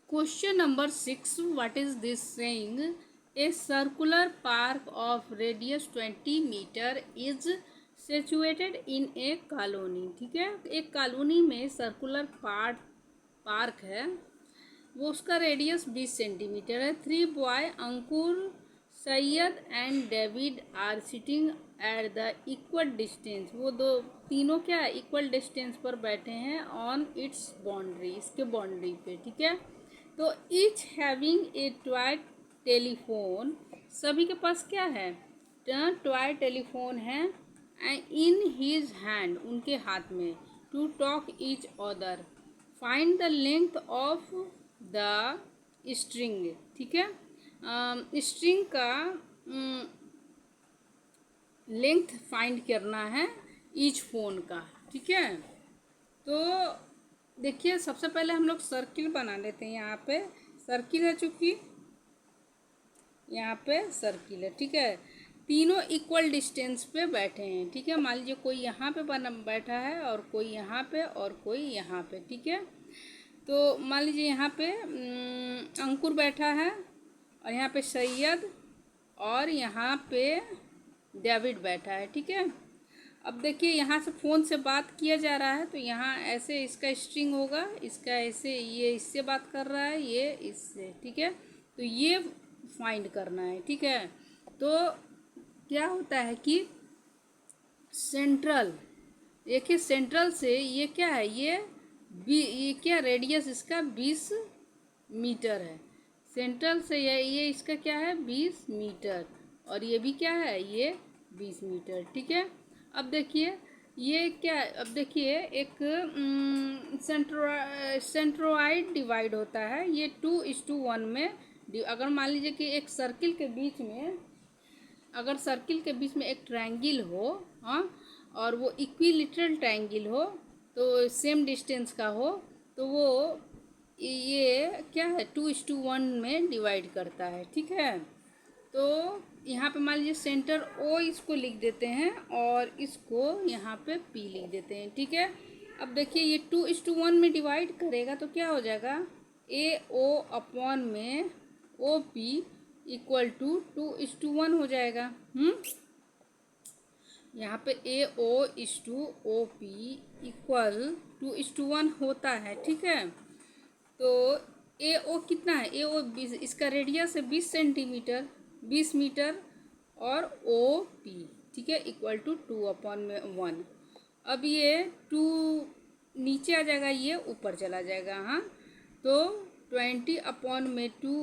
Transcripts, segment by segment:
Question number 6. What is this saying? A circular park of radius 20 meter is situated in a colony. ठीक है, एक colony में circular park है, वो उसका रेडियस 20 सेंटीमीटर है. 3 boy Ankur, Syed and David are sitting at the equal distance. वो तीनों क्या है, इक्वल डिस्टेंस पर बैठे हैं ऑन इट्स बाउंड्री, इसके बाउंड्री पे. ठीक है, तो each having a toy telephone, सभी के पास क्या है, टॉय टेलीफोन है. एंड इन हीज हैंड, उनके हाथ में. To talk each other, find the length of the string. ठीक है, स्ट्रिंग का लेंथ फाइंड करना है ईच फोन का. ठीक है, तो देखिए सबसे पहले हम लोग सर्किल बना लेते हैं. यहाँ पे सर्किल है, चूँकि यहाँ पे सर्किल है. ठीक है, तीनों इक्वल डिस्टेंस पे बैठे हैं. ठीक है, मान लीजिए कोई यहाँ पे बैठा है और कोई यहाँ पे और कोई यहाँ पे. ठीक है, तो मान लीजिए यहाँ पे अंकुर बैठा है और यहाँ पे सैयद और यहाँ पे डेविड बैठा है. ठीक है, अब देखिए यहाँ से फ़ोन से बात किया जा रहा है, तो यहाँ ऐसे इसका स्ट्रिंग होगा, इसका ऐसे, ये इससे बात कर रहा है, ये इससे. ठीक है, तो ये फाइंड करना है. ठीक है, तो क्या होता है कि सेंट्रल, देखिए सेंट्रल से ये क्या है, ये क्या रेडियस इसका 20 मीटर है. सेंट्रल से ये इसका क्या है, 20 मीटर, और ये भी क्या है, ये 20 मीटर. ठीक है, अब देखिए ये क्या, अब देखिए एक सेंट्रोइड डिवाइड होता है, ये 2:1 में. अगर मान लीजिए कि एक सर्किल के बीच में, अगर सर्किल के बीच में एक ट्रायंगल हो, हाँ, और वो इक्विलेटरल ट्रायंगल हो, तो सेम डिस्टेंस का हो, तो वो ये क्या है, 2:1 में डिवाइड करता है. ठीक है, तो यहाँ पे मान लीजिए सेंटर ओ इसको लिख देते हैं और इसको यहाँ पे पी लिख देते हैं. ठीक है, अब देखिए ये 2:1 में डिवाइड करेगा तो क्या हो जाएगा, ए ओ अपॉन में ओ पी इक्वल टू 2:1 हो जाएगा. यहाँ पे ए ओ इस टू ओ पी इक्वल 2:1 होता है. ठीक है, तो ए ओ कितना है, ए ओ 20, इसका रेडियस है 20 सेंटीमीटर, 20 मीटर, और ओ पी. ठीक है, इक्वल टू 2/1. अब ये 2 नीचे आ जाएगा, ये ऊपर चला जाएगा. हाँ, तो 20/2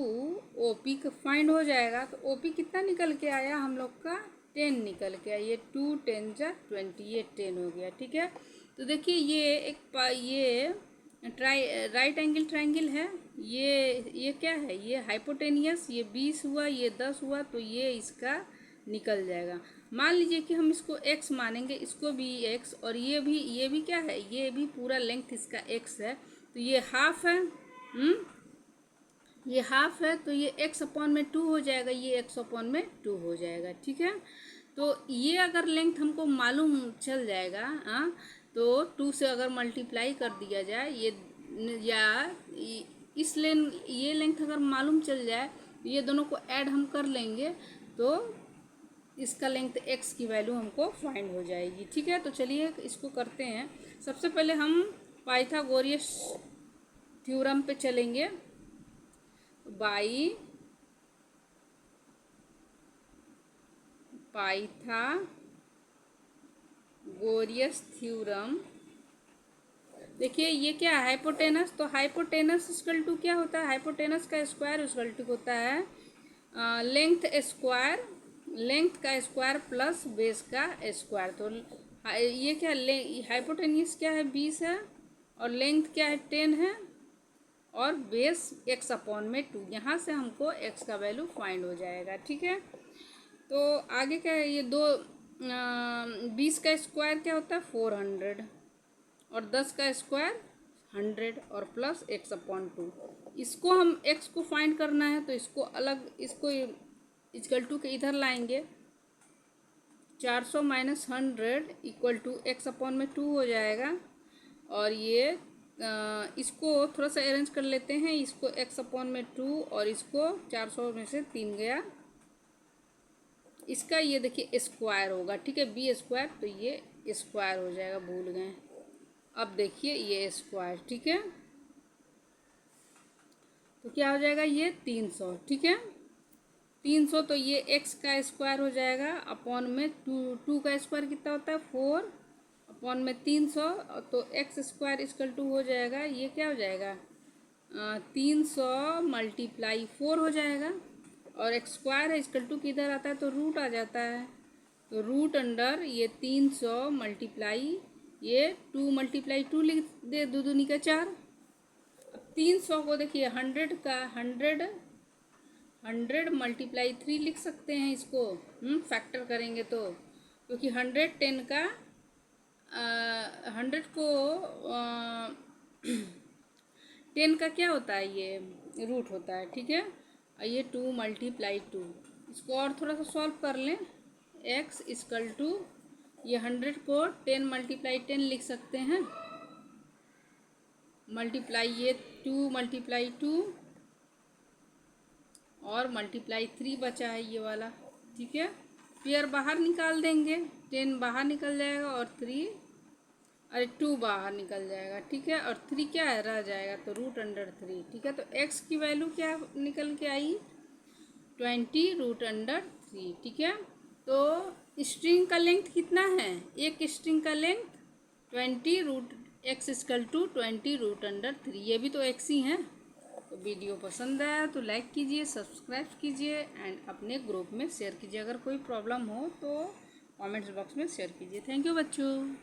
ओ पी का फाइंड हो जाएगा. तो ओ पी कितना निकल के आया हम लोग का, 10 निकल के आया. ये 2 10 जा 20, ये 10 हो गया. ठीक है, तो देखिए ये ये राइट एंगल ट्रायंगल है, ये क्या है, ये हाइपोटेनियस, ये 20 हुआ, ये 10 हुआ, तो ये इसका निकल जाएगा. मान लीजिए कि हम इसको x मानेंगे, इसको भी x, और ये भी क्या है, ये भी पूरा लेंथ इसका x है, तो ये हाफ है. ये हाफ है, तो ये x/2 हो जाएगा, ये x/2 हो जाएगा. ठीक है, तो ये अगर लेंथ हमको मालूम चल जाएगा, हाँ, तो 2 से अगर मल्टीप्लाई कर दिया जाए, ये लेंथ अगर मालूम चल जाए, तो ये दोनों को ऐड हम कर लेंगे, तो इसका लेंथ x की वैल्यू हमको फाइंड हो जाएगी. ठीक है, तो चलिए इसको करते हैं. सबसे पहले हम पाइथागोरस थ्योरम पे चलेंगे. बाई पाइथागोरस थ्योरम, देखिए ये क्या है, हाइपोटेनस. तो हाइपोटेनस इक्वल टू क्या होता है, हाइपोटेनस का स्क्वायर इक्वल टू होता है लेंथ का स्क्वायर प्लस बेस का स्क्वायर. तो ये क्या, हाइपोटेनस क्या है, 20 है, और लेंथ क्या है, 10 है, और बेस x/2. यहाँ से हमको x का वैल्यू फाइंड हो जाएगा. ठीक है, तो आगे क्या है, ये 20 का स्क्वायर क्या होता है, 400, और 10 का स्क्वायर 100, और प्लस x/2. इसको हम x को फाइंड करना है, तो इसको अलग, इसको इक्वल टू के इधर लाएंगे. 400 - 100 इक्वल टू x/2 हो जाएगा, और ये इसको थोड़ा सा अरेंज कर लेते हैं। इसको x अपॉन में 2 और इसको 400 में से 3 गया। इसका ये देखिए स्क्वायर होगा, ठीक है, बी स्क्वायर, तो ये स्क्वायर हो जाएगा, भूल गए। अब देखिए ये स्क्वायर, ठीक है, तो क्या हो जाएगा ये 300, ठीक है। 300 तो ये x का स्क्वायर हो जाएगा अपॉन में 2 का स्क्वायर कितना होता है 4 अपॉन में 300, तो x स्क्वायर इक्वल टू हो जाएगा, ये क्या हो जाएगा 300 मल्टीप्लाई 4 हो जाएगा, और एक्स स्क्वायर है इक्वल टू किधर आता है तो रूट आ जाता है, तो रूट अंडर ये 300 मल्टीप्लाई ये 2 मल्टीप्लाई 2 लिख दे, 2 दूनी का 4। अब 300 को देखिए 100 का 100 मल्टीप्लाई 3 लिख सकते हैं इसको, फैक्टर करेंगे तो, क्योंकि 110 का 100 को 10 का क्या होता है ये रूट होता है, ठीक है। और ये 2 मल्टीप्लाई 2, इसको और थोड़ा सा सॉल्व कर लें, x इक्वल टू ये 100 को 10 मल्टीप्लाई 10 लिख सकते हैं, मल्टीप्लाई ये 2 मल्टीप्लाई 2 और मल्टीप्लाई 3 बचा है ये वाला, ठीक है। पेयर बाहर निकाल देंगे, 10 बाहर निकल जाएगा और 2 बाहर निकल जाएगा, ठीक है, और 3 क्या है रह जाएगा, तो रूट अंडर 3, ठीक है। तो x की वैल्यू क्या निकल के आई 20 रूट अंडर 3, ठीक है। तो स्ट्रिंग का लेंथ कितना है, एक स्ट्रिंग का length 20 root x equal to 20 root under 3, ये भी तो x ही है। तो वीडियो पसंद आया तो लाइक कीजिए, सब्सक्राइब कीजिए एंड अपने ग्रुप में शेयर कीजिए। अगर कोई प्रॉब्लम हो तो कमेंट्स बॉक्स में शेयर कीजिए। थैंक यू बच्चों।